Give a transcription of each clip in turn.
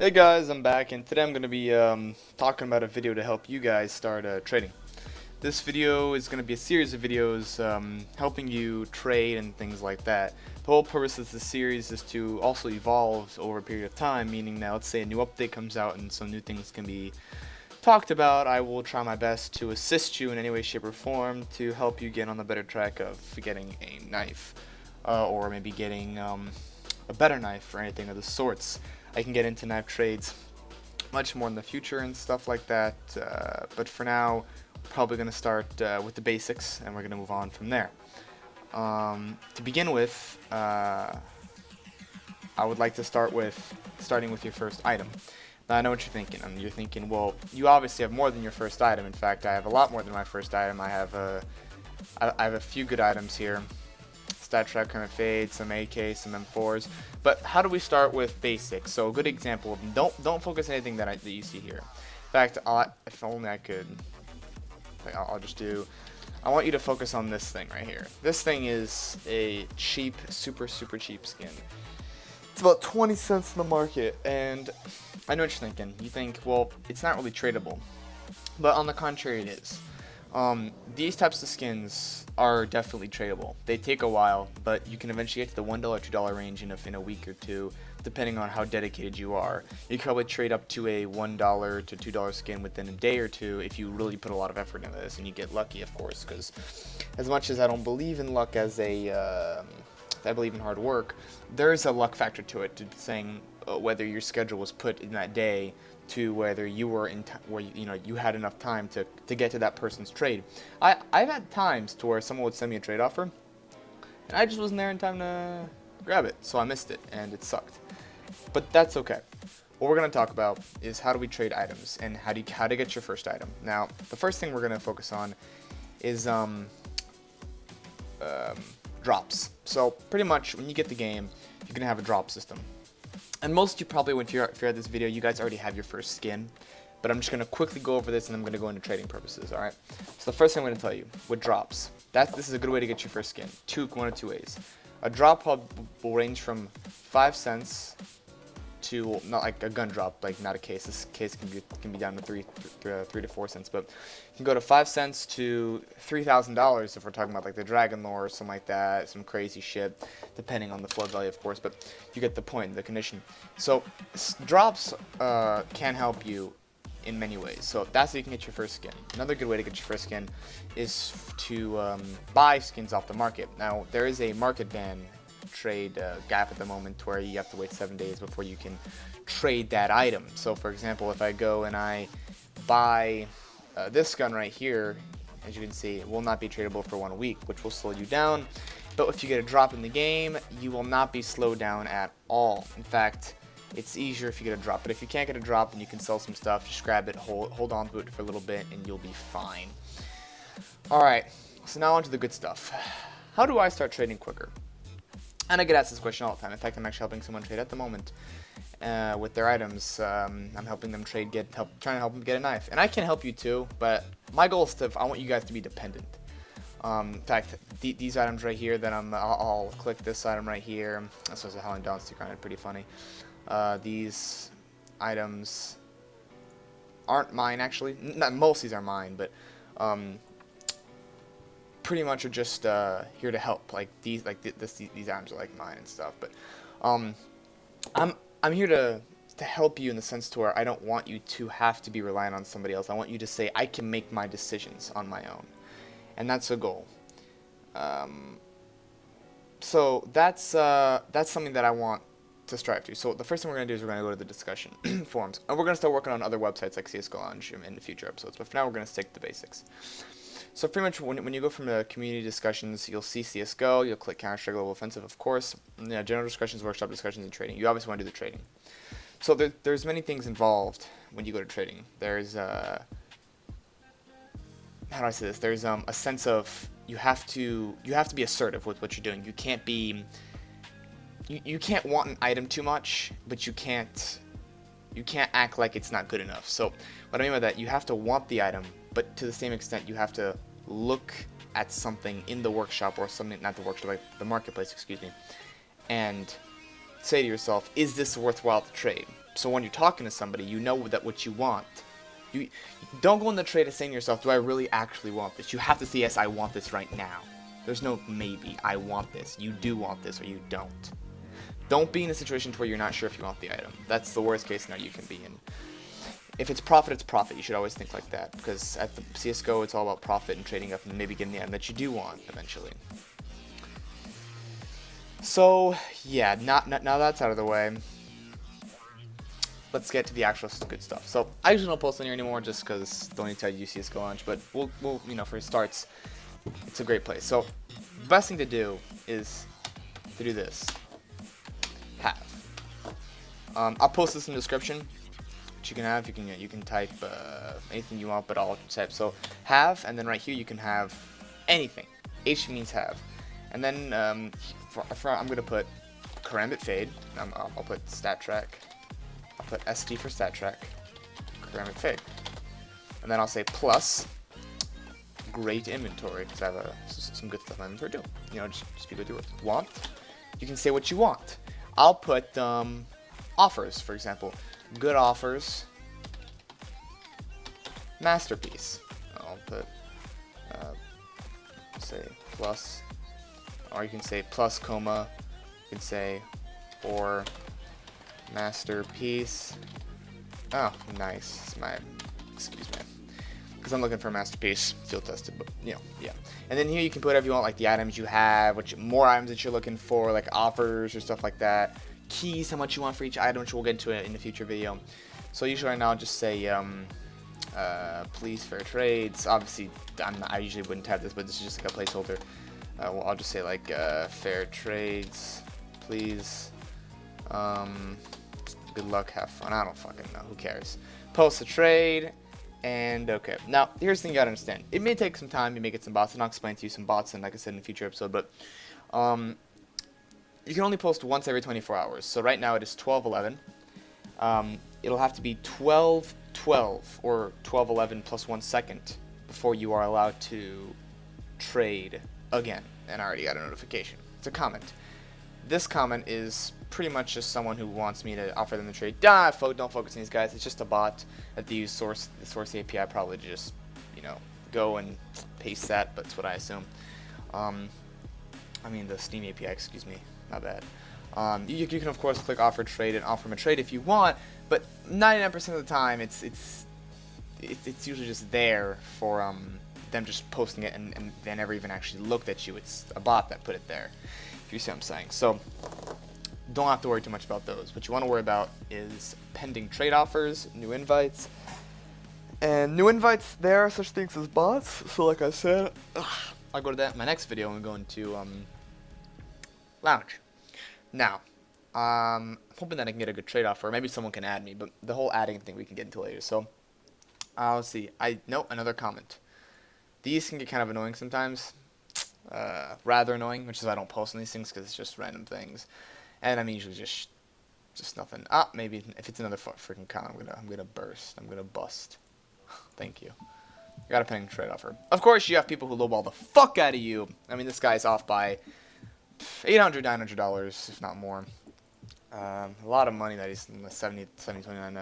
Hey guys, I'm back, and today I'm going to be talking about a video to help you guys start trading. This video is going to be a series of videos helping you trade and things like that. The whole purpose of this series is to also evolve over a period of time, meaning that let's say a new update comes out and some new things can be talked about. I will try my best to assist you in any way, shape, or form to help you get on the better track of getting a knife, or maybe getting a better knife or anything of the sorts. I can get into knife trades much more in the future and stuff like that, but for now, probably going to start with the basics, and we're going to move on from there. To begin with, I would like to starting with your first item. Now, I know what you're thinking. You're thinking, well, you obviously have more than your first item. In fact, I have a lot more than my first item. I have a few good items here. Stat Trap, Current Fade, some AK, some M4s. But how do we start with basics? So a good example of don't focus on anything that you see here. In fact, if only I could, I'll just do. I want you to focus on this thing right here. This thing is a cheap, super cheap skin. It's about 20 cents in the market, and I know what you're thinking. You think, well, it's not really tradable, but on the contrary, it is. These types of skins are definitely tradable. They take a while, but you can eventually get to the $1, $2 range in a week or two, depending on how dedicated you are. You can probably trade up to a $1 to $2 skin within a day or two if you really put a lot of effort into this, and you get lucky, of course, because as much as I don't believe in luck as I believe in hard work, there's a luck factor to it, to saying whether your schedule was put in that day to whether you were where you had enough time to get to that person's trade. I've had times to where someone would send me a trade offer, and I just wasn't there in time to grab it, so I missed it, and it sucked. But that's okay. What we're going to talk about is how do we trade items and how to get your first item. Now, the first thing we're going to focus on is drops. So pretty much when you get the game, you're going to have a drop system. And most of you probably, if you're at this video, you guys already have your first skin. But I'm just going to quickly go over this, and I'm going to go into trading purposes, alright? So the first thing I'm going to tell you, with drops, this is a good way to get your first skin. One of two ways. A drop hub will range from 5 cents to, not like a gun drop, like not a case. This case can be down to 3 to 4 cents, but you can go to 5 cents to $3,000 if we're talking about like the Dragon Lore or something like that, some crazy shit, depending on the flood value, of course. But you get the point, the condition. So drops can help you in many ways. So that's how you can get your first skin. Another good way to get your first skin is to buy skins off the market. Now there is a market ban trade gap at the moment where you have to wait 7 days before you can trade that item. So for example, if I go and I buy this gun right here, as you can see, it will not be tradable for 1 week, which will slow you down. But if you get a drop in the game, you will not be slowed down at all. In fact, it's easier if you get a drop. But if you can't get a drop and you can sell some stuff, just grab it, hold on to it for a little bit, and you'll be fine. Alright, so now on to the good stuff. How do I start trading quicker? And I get asked this question all the time. In fact, I'm actually helping someone trade at the moment with their items. I'm helping them trade, trying to help them get a knife. And I can help you too, but my goal is I want you guys to be dependent. In fact, these items right here that I'll click this item right here. This was a Howling Dawn sticker on it, pretty funny. These items aren't mine actually. Most of these are mine, but pretty much are just here to help. Like these items are like mine and stuff. But I'm here to help you in the sense to where I don't want you to have to be reliant on somebody else. I want you to say I can make my decisions on my own, and that's a goal. So that's something that I want to strive to. So the first thing we're going to do is we're going to go to the discussion forums, and we're going to start working on other websites like CSGO Lounge in the future episodes. But for now, we're going to stick to the basics. So pretty much when you go from the community discussions, you'll see CSGO, you'll click Counter-Strike Global Offensive, of course, general discussions, workshop discussions, and trading. You obviously want to do the trading. So there's many things involved when you go to trading. There's how do I say this? There's a sense of you have to be assertive with what you're doing. You can't be you can't want an item too much, but you can't act like it's not good enough. So what I mean by that, you have to want the item, but to the same extent you have to look at something in the workshop, or something, not the workshop, like the marketplace, excuse me, and say to yourself, is this worthwhile to trade? So when you're talking to somebody, you know that what you want. You don't go in the trade saying to yourself, do I really actually want this? You have to say, yes, I want this right now. There's no maybe, I want this. You do want this or you don't. Don't be in a situation where you're not sure if you want the item. That's the worst case scenario you can be in. If it's profit, it's profit. You should always think like that, because at the CSGO, it's all about profit and trading up and maybe getting the item that you do want eventually. So, yeah, now that's out of the way, let's get to the actual good stuff. So, I usually don't post on here anymore just because don't need to tell you CSGO launch, but we'll you know, for starts, it's a great place. So, the best thing to do is to do this. Have. I'll post this in the description. What you can have, you can type anything you want, but I'll type. So, have, and then right here you can have anything. H means have. And then I'm gonna put Karambit Fade. I'll put Stat Track. I'll put ST for Stat Track. Karambit Fade. And then I'll say plus great inventory, because I have some good stuff in my inventory too. You know, just be good to it. Want? You can say what you want. I'll put offers, for example. Good offers. Masterpiece. I'll put say plus. Or you can say plus, comma, you can say, or masterpiece. Oh, nice. Excuse me. Because I'm looking for a masterpiece, field tested, but, you know, yeah. And then here you can put whatever you want, like the items you have, more items that you're looking for, like offers or stuff like that. Keys, how much you want for each item, which we'll get into it in the future video. So usually right now, I'll just say, please, fair trades. Obviously, I usually wouldn't have this, but this is just like a placeholder. Well, I'll just say like fair trades, please. Good luck, have fun. I don't fucking know. Who cares? Post a trade, and okay. Now, here's the thing you gotta understand. It may take some time. You may get some bots, and I'll explain to you some bots, and like I said in a future episode. But you can only post once every 24 hours. So right now it is 12:11. It'll have to be 12:12 or 12:11 plus 1 second before you are allowed to trade again. And I already got a notification. It's a comment. This comment is pretty much just someone who wants me to offer them the trade. Don't focus on these guys. It's just a bot that they use the source API probably to just, you know, go and paste that, but it's what I assume. I mean the Steam API, excuse me, not bad. You can of course click offer trade and offer them a trade if you want, but 99% of the time it's usually just there for them just posting it and they never even actually looked at you. It's a bot that put it there, if you see what I'm saying. So don't have to worry too much about those. What you want to worry about is pending trade offers, new invites. And new invites, there are such things as bots. So like I said, I'll go to that in my next video and go into Lounge. Now, I'm hoping that I can get a good trade offer. Maybe someone can add me, but the whole adding thing we can get into later. So let's see. Nope, another comment. These can get kind of annoying sometimes, rather annoying, which is why I don't post on these things, because it's just random things, and I'm usually just nothing. Maybe if it's another freaking comment, I'm gonna burst. I'm gonna bust. Thank you. Got a pending trade offer. Of course, you have people who lowball the fuck out of you. I mean, this guy's off by $800, $900, if not more. A lot of money that he's in the 70, 29,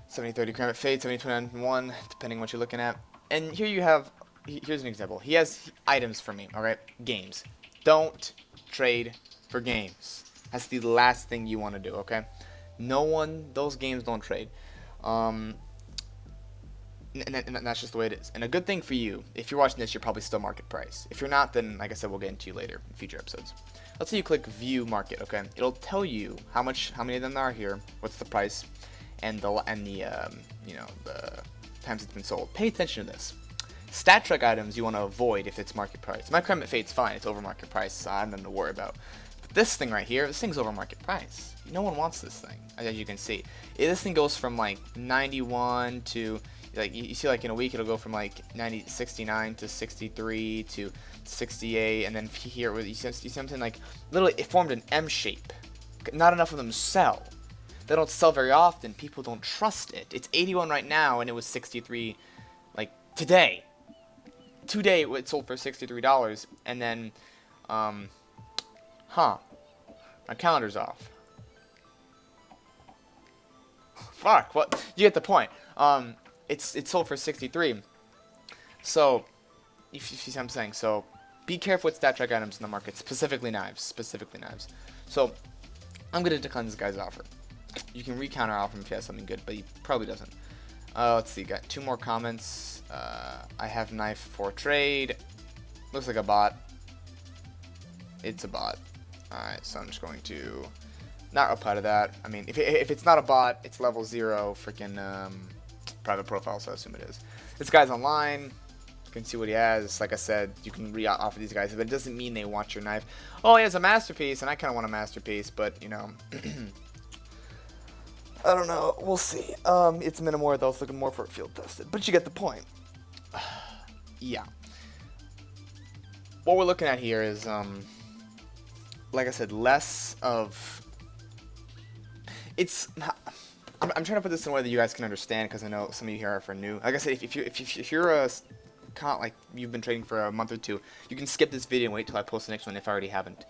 70, 30 Karambit Fade, 70, 29, 1, depending on what you're looking at. And here you have, here's an example. He has items for me, alright? Games. Don't trade for games. That's the last thing you want to do, okay? Those games don't trade. And that's just the way it is. And a good thing for you, if you're watching this, you're probably still market price. If you're not, then like I said, we'll get into you later in future episodes. Let's say you click view market, okay? It'll tell you how many of them there are here, what's the price, and the you know, the times it's been sold. Pay attention to this. Stat track items you want to avoid if it's market price. My Karambit Fade's fine, it's over market price, so I have nothing to worry about. But this thing right here, this thing's over market price. No one wants this thing, as you can see. This thing goes from like 91 to, like, you see, like in a week it'll go from like 69 to 63 to 68, and then here you see something like literally it formed an M shape. Not enough of them sell. They don't sell very often. People don't trust it. It's 81 right now, and it was 63 like today. Today it sold for $63, and then My calendar's off. Fuck, what? You get the point. It's sold for 63. So, if you see what I'm saying, so be careful with stat track items in the market, specifically knives. So, I'm gonna decline this guy's offer. You can re-counter offer him if he has something good, but he probably doesn't. Let's see, got 2 more comments. I have knife for trade. Looks like a bot. It's a bot. Alright, so I'm just going to not reply to that. I mean, if it's not a bot, it's level 0 freaking private profile, so I assume it is. This guy's online. You can see what he has. Like I said, you can re-offer these guys, but it doesn't mean they want your knife. Oh, he has a masterpiece, and I kind of want a masterpiece, but, you know, I don't know. We'll see. It's Minimore, though. It's looking more for field tested, but you get the point. Yeah. What we're looking at here is, like I said, less of... I'm trying to put this in a way that you guys can understand, because I know some of you here are for new. Like I said, if you're a... like you've been trading for a month or 2, you can skip this video and wait till I post the next one if I already haven't.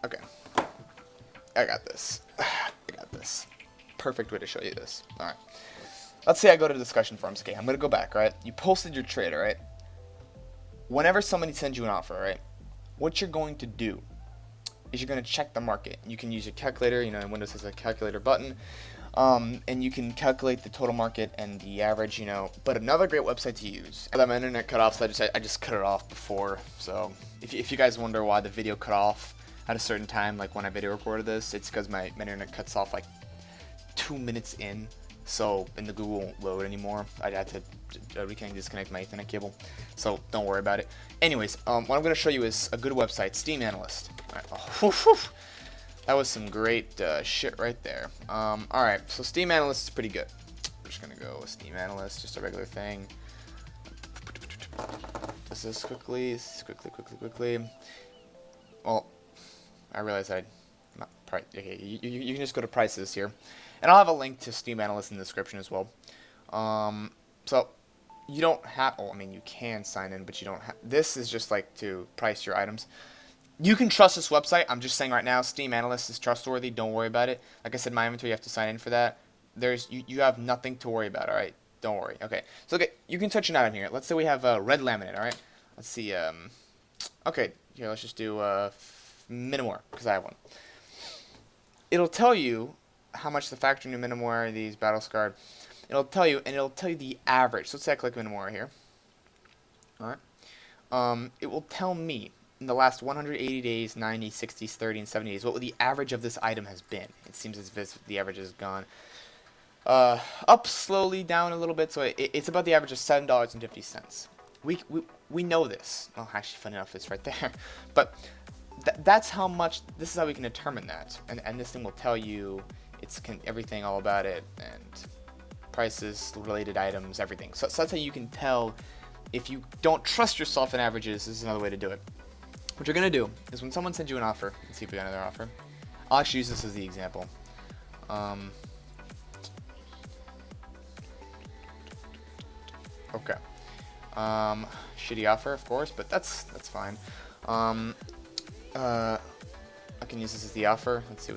Okay, I got this. Perfect way to show you this. All right, let's say I go to discussion forums. Okay, I'm gonna go back. Right, you posted your trade. Right, whenever somebody sends you an offer, right, what you're going to do is you're going to check the market. You can use your calculator. You know, in Windows has a calculator button. And you can calculate the total market and the average, you know. But another great website to use. I let my internet cut off, so I just cut it off before. So if you guys wonder why the video cut off at a certain time, like when I video recorded this, it's because my internet cuts off like 2 minutes in. So and the Google won't load anymore. I had to disconnect my Ethernet cable. So don't worry about it. Anyways, what I'm going to show you is a good website, Steam Analyst. All right. Oh, whew. That was some great shit right there. Alright, so Steam Analyst is pretty good. We're just going to go with Steam Analyst, just a regular thing. Does this quickly. Well, I realize okay, you can just go to prices here. And I'll have a link to Steam Analyst in the description as well. So, you don't have, I mean, you can sign in, but you don't have, this is just like to price your items. You can trust this website. I'm just saying right now, Steam Analyst is trustworthy. Don't worry about it. Like I said, my inventory, you have to sign in for that. You have nothing to worry about, all right? Don't worry. Okay, so okay, you can touch an item here. Let's say we have red laminate, all right? Let's see. Okay, here, let's just do Minimore, because I have one. It'll tell you how much the factory new Minimore, these battle scarred. It'll tell you, and it'll tell you the average. So let's say I click Minimore here. All right. It will tell me in the last 180 days, 90, 60, 30, and 70 days, what the average of this item has been. It seems as if the average has gone up slowly, down a little bit, so it's about the average of $7.50. We know this. Well, actually, funny enough, it's right there. But that's how much, this is how we can determine that. And this thing will tell you everything all about it, and prices, related items, everything. So that's how you can tell if you don't trust yourself in averages. This is another way to do it. What you're going to do is when someone sends you an offer, let's see if we got another offer. I'll actually use this as the example. Okay. Shitty offer, of course, but that's fine. I can use this as the offer. Let's see.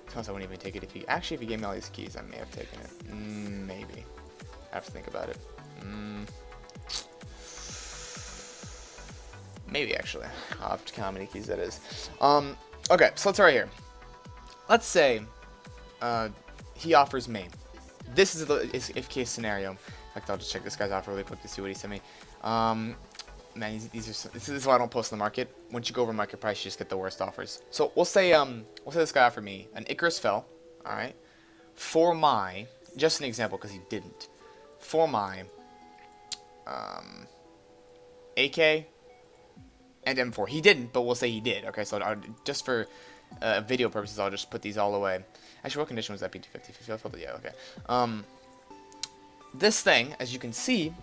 Sometimes I wouldn't even take it if he gave me all these keys, I may have taken it. Maybe. I have to think about it. Maybe, actually. I'll have to count how many keys that is. Okay, so let's right here. Let's say he offers me. This is the if case scenario. In fact, I'll just check this guy's offer really quick to see what he sent me. Man, this is why I don't post in the market. Once you go over market price, you just get the worst offers. So we'll say this guy offered me an Icarus fell, all right, for my, just an example because he didn't, for my AK and M4. He didn't, but we'll say he did. Okay, so just for video purposes, I'll just put these all away. Actually, what condition was that PT1? Yeah, okay. This thing, as you can see,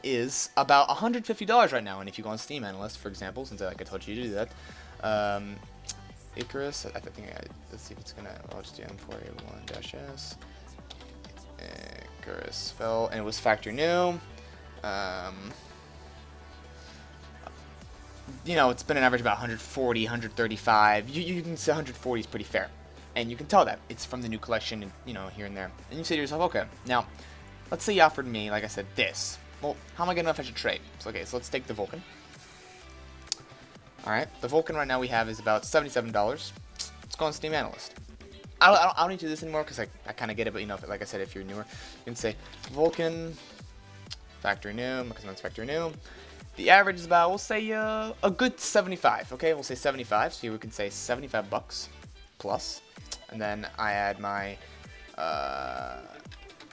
is about $150 right now. And if you go on Steam Analyst, for example, since I told you to do that, Icarus, I think, let's see if it's gonna, I'll just do M4A1-S. Icarus fell, and it was factory new. you know, it's been an average about 140, 135. You can say 140 is pretty fair. And you can tell that it's from the new collection, and, you know, here and there. And you say to yourself, okay, now, let's say you offered me, like I said, this. Well, how am I getting enough I should trade? So, okay, so let's take the Vulcan. Alright, the Vulcan right now we have is about $77. Let's go on Steam Analyst. I don't need to do this anymore because I kind of get it, but, you know, like I said, if you're newer, you can say Vulcan, factory new, because it's factory new. The average is about, we'll say, a good 75, okay? We'll say 75, so we can say 75 bucks plus. And then I add my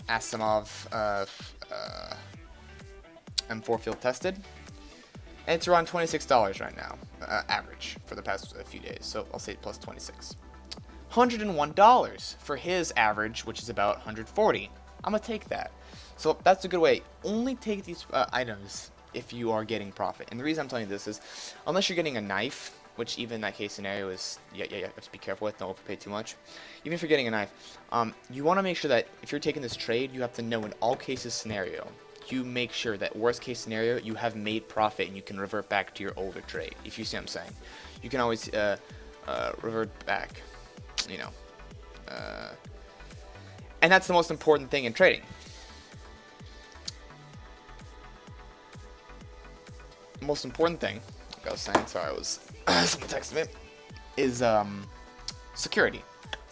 Asimov M4 field tested. And it's around $26 right now, average, for the past few days. So I'll say plus 26. $101 for his average, which is about 140. I'm going to take that. So that's a good way. Only take these items if you are getting profit. And the reason I'm telling you this is, unless you're getting a knife, which even in that case scenario is, you have to be careful with, don't overpay too much. Even if you're getting a knife, you want to make sure that if you're taking this trade, you have to know in all cases scenario, you make sure that worst case scenario, you have made profit and you can revert back to your older trade. If you see what I'm saying. You can always revert back, you know. And that's the most important thing in trading. Most important thing, like I was saying, sorry, I was someone texted me, is security.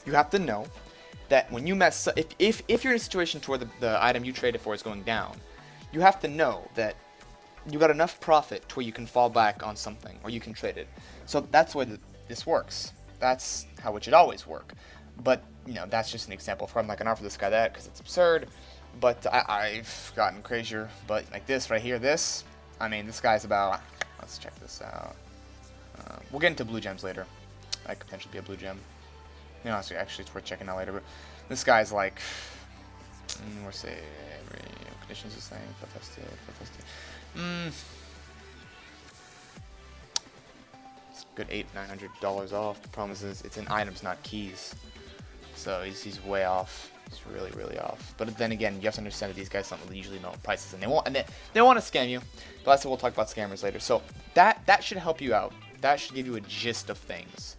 You have to know that when you mess up, if you're in a situation to where the item you traded for is going down, you have to know that you got enough profit to where you can fall back on something, or you can trade it. So that's why this works. That's how it should always work. But, you know, that's just an example. I'm not going to offer this guy that because it's absurd. But I've gotten crazier. But like this right here, this, I mean, this guy's about, let's check this out. We'll get into blue gems later. That could potentially be a blue gem. You know, actually it's worth checking out later. But this guy's like, we'll say, every conditions the same. Tested. It's a good $800-900 off. The problem is it's in items, not keys. So he's way off. He's really off. But then again, you have to understand that these guys don't really usually know prices, and they want to scam you. But that's what we'll talk about scammers later. So that should help you out. That should give you a gist of things.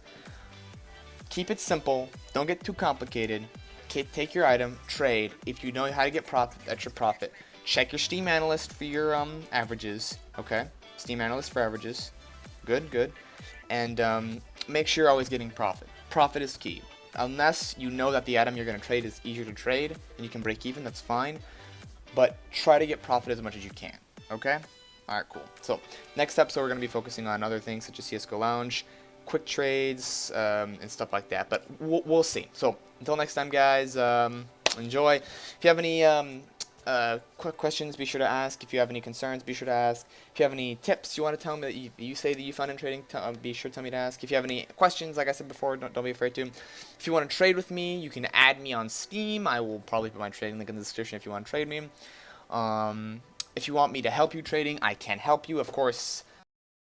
Keep it simple. Don't get too complicated. Take your item, trade. If you know how to get profit, that's your profit. Check your Steam Analyst for your averages. Okay, Steam Analyst for averages. Good. And make sure you're always getting profit. Profit is key. Unless you know that the item you're going to trade is easier to trade and you can break even, that's fine. But try to get profit as much as you can. Okay? Alright, cool. So, next episode we're going to be focusing on other things such as CSGO Lounge, quick trades, and stuff like that. But we'll see. So, until next time, guys, enjoy. If you have any quick questions, be sure to ask. If you have any concerns, be sure to ask. If you have any tips you want to tell me that you say that you found in trading, be sure to tell me to ask. If you have any questions, like I said before, don't be afraid to. If you want to trade with me, you can add me on Steam. I will probably put my trading link in the description if you want to trade me. If you want me to help you trading, I can help you. Of course,